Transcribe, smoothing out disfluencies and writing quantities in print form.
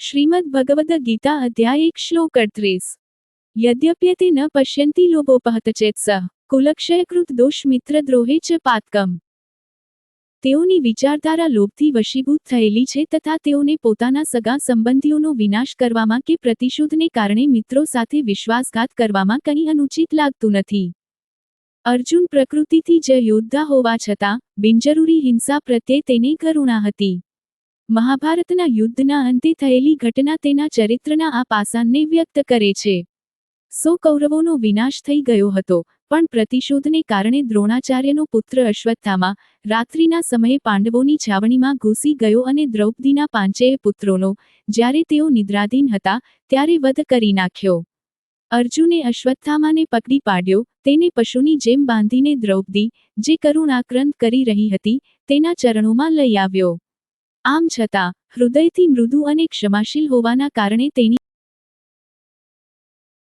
श्रीमद् भगवद गीता अध्याय 1 श्लोक 38। यद्यप्यते न पश्यन्ति लोभोपहत चेत् सः कुलक्षयकृत दोष मित्रद्रोहे च पातकम्। તેઓની વિચારધારા લોભથી વશીભૂત થયેલી છે તથા તેઓને પોતાના સગા સંબંધીઓનો વિનાશ કરવામાં કે પ્રતિશોધને કારણે મિત્રો સાથે વિશ્વાસઘાત કરવામાં કંઈ અનુચિત લાગતું નથી। અર્જુન પ્રકૃતિથી જ યોદ્ધા હોવા છતાં બિનજરૂરી હિંસા પ્રત્યે તેને કરુણા હતી। મહાભારતના યુદ્ધના અંતે થયેલી ઘટના તેના ચરિત્રના આ પાસાને વ્યક્ત કરે છે। 100 કૌરવોનો વિનાશ થઈ ગયો હતો, પણ પ્રતિશોધને કારણે દ્રોણાચાર્યનો પુત્ર અશ્વત્થામા રાત્રિના સમયે પાંડવોની છાવણીમાં ઘૂસી ગયો અને દ્રૌપદીના પાંચેય પુત્રોનો, જ્યારે તેઓ નિદ્રાધીન હતા, ત્યારે વધ કરી નાખ્યો। અર્જુને અશ્વત્થામાને પકડી પાડ્યો, તેને પશુની જેમ બાંધીને દ્રૌપદી, જે કરુણ આક્રંદ કરી રહી હતી, તેના ચરણોમાં લઈ આવ્યો। આમ છતાં, હૃદયથી મૃદુ અને ક્ષમાશીલ હોવાના કારણે તેની